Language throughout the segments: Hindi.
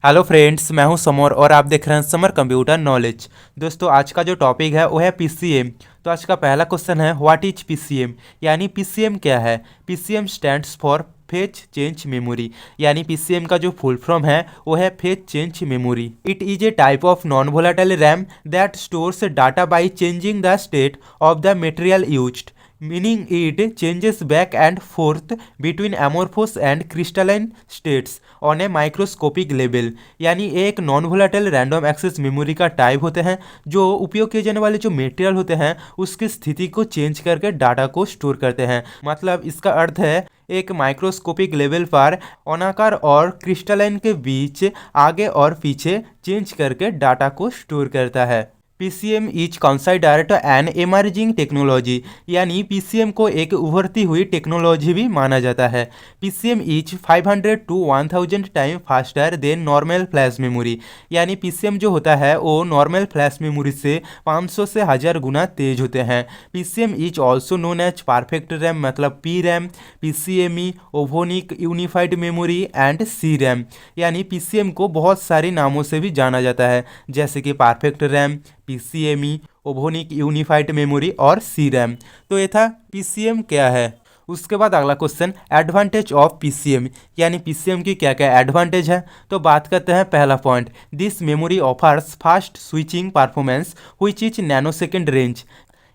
हेलो फ्रेंड्स, मैं हूं समर और आप देख रहे हैं समर कंप्यूटर नॉलेज। दोस्तों, आज का जो टॉपिक है वो है पीसीएम। तो आज का पहला क्वेश्चन है व्हाट इज पीसीएम, यानी पीसीएम क्या है। PCM stands for fetch change memory, यानी पीसीएम का जो फुल फॉर्म है वो है fetch change memory. It is a type of non volatile RAM that stores data by changing the state of the material used, meaning it changes back and forth between amorphous and crystalline states on a microscopic level। यानी एक non volatile random access memory का टाइप होते हैं जो उपयोग किए जाने वाले जो मटेरियल होते हैं उसकी स्थिति को चेंज करके डाटा को स्टोर करते हैं। मतलब इसका अर्थ है एक माइक्रोस्कोपिक लेवल पर अनाकार और क्रिस्टलाइन के बीच आगे और पीछे चेंज करके डाटा को स्टोर करता है। PCM is considered an emerging technology, यानी पीसीएम को एक उभरती हुई टेक्नोलॉजी भी माना जाता है। PCM is 500 to 1000 time faster than normal flash memory, यानी पीसीएम जो होता है वो नॉर्मल फ्लैश मेमोरी से 500 से 1000 गुना तेज होते हैं। PCM is also known as perfect RAM, मतलब P RAM, PCME, ovonic unified memory and C RAM. यानी पीसीएम को बहुत सारे नामों से भी जाना जाता है, जैसे कि perfect RAM, PCME, ovonic unified memory और सी रैम। तो ये था पीसीएम क्या है। उसके बाद अगला क्वेश्चन एडवांटेज ऑफ पीसीएम, यानी पीसीएम की क्या क्या एडवांटेज है। तो बात करते हैं पहला point, this memory offers fast switching performance which is nano second range,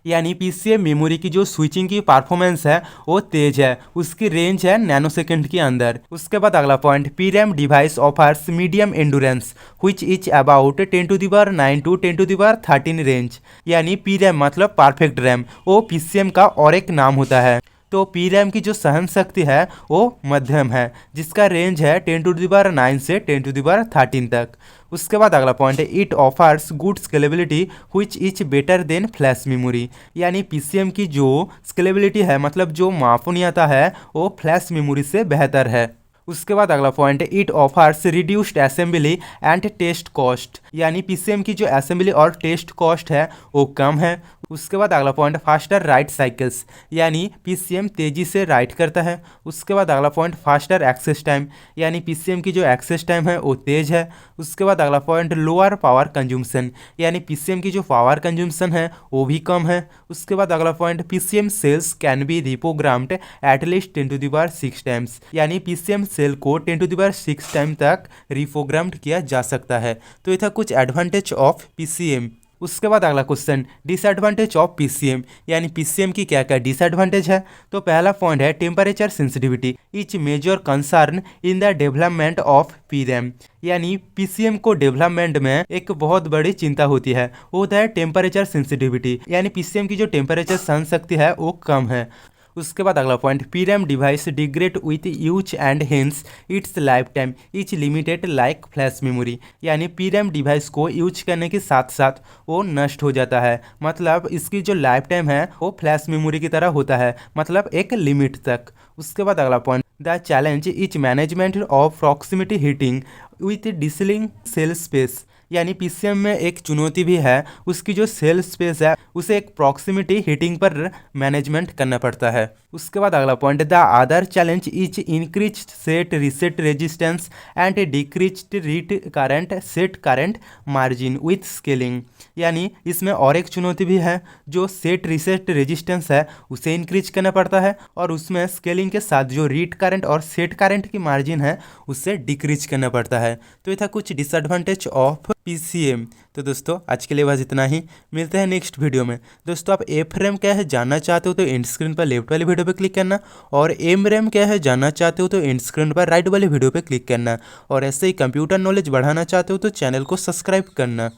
यानी पीसीएम मेमोरी की जो स्विचिंग की परफॉर्मेंस है वो तेज है, उसकी रेंज है नैनो सेकेंड के अंदर। उसके बाद अगला point, P RAM device offers medium endurance which is about 10⁻9 to 10⁻13 range, यानी पी रैम मतलब परफेक्ट रैम वो पीसीएम का और एक नाम होता है। तो पी रैम की जो सहन शक्ति है वो मध्यम है, जिसका रेंज है 10⁻9 से 10⁻13 तक। उसके बाद अगला पॉइंट है it offers good scalability which is better than flash memory, यानी पीसीएम की जो स्केलेबिलिटी है मतलब जो मापनीयता है वो फ्लैश मेमोरी से बेहतर है। उसके बाद अगला पॉइंट है it offers reduced assembly and test cost, यानी पीसीएम की जो असेंबली और टेस्ट कॉस्ट है वो कम है। उसके बाद अगला पॉइंट फास्टर राइट साइकिल्स, यानी पीसीएम तेजी से राइट करता है। उसके बाद अगला पॉइंट फास्टर एक्सेस टाइम, यानी पीसीएम की जो एक्सेस टाइम है वो तेज है। उसके बाद अगला पॉइंट लोअर पावर कंज्यूमशन, यानी पीसीएम की जो पावर कंज्यूमशन है वो भी कम है। उसके बाद अगला point PCM cells can be reprogrammed at least 10⁻6 times, यानी पीसीएम सेल को 10⁻6 टाइम तक रिप्रोग्राम्ड किया जा सकता है। तो ये था कुछ एडवांटेज ऑफ पीसीएम। उसके बाद अगला क्वेश्चन डिसएडवांटेज ऑफ पीसीएम, यानी पीसीएम की क्या क्या डिसएडवांटेज है। तो पहला पॉइंट है temperature sensitivity each major concern in the development of P RAM, यानी पीसीएम को डेवलपमेंट में एक बहुत बड़ी चिंता होती है, वो होता है टेम्परेचर सेंसिटिविटी, यानी पीसीएम की जो टेम्परेचर सहन शक्ति है वो कम है। उसके बाद अगला point P RAM device degrade with use and hence it's life time is limited like flash memory, यानी पी रैम डिवाइस को यूज करने के साथ साथ वो नष्ट हो जाता है, मतलब इसकी जो लाइफ टाइम है वो फ्लैश मेमोरी की तरह होता है, मतलब एक लिमिट तक। उसके बाद अगला point the challenge is management of proximity heating with decreasing cell space, यानी पीसीएम में एक चुनौती भी है, उसकी जो सेल स्पेस है उसे एक प्रॉक्सिमिटी हीटिंग पर मैनेजमेंट करना पड़ता है। उसके बाद अगला point the other challenge is increased set reset resistance and decreased read current set current margin with scaling, यानी इसमें और एक चुनौती भी है, जो सेट रीसेट रेजिस्टेंस है उसे इंक्रीज करना पड़ता है और उसमें स्केलिंग के साथ जो रीड करंट और सेट करंट की मार्जिन है उससे डिक्रीज करना पड़ता है। तो ये था कुछ डिसएडवांटेज ऑफ पीसीएम। तो दोस्तों आज के लिए बस इतना ही, मिलते हैं नेक्स्ट वीडियो में। दोस्तों आप एफ रैम क्या है जानना चाहते हो तो एंड स्क्रीन पर लेफ्ट वाली वीडियो पे क्लिक करना, और एम रैम क्या है जानना चाहते हो तो एंड स्क्रीन पर राइट वाली वीडियो पे क्लिक करना, और ऐसे ही कंप्यूटर नॉलेज बढ़ाना चाहते हो तो चैनल को सब्सक्राइब करना।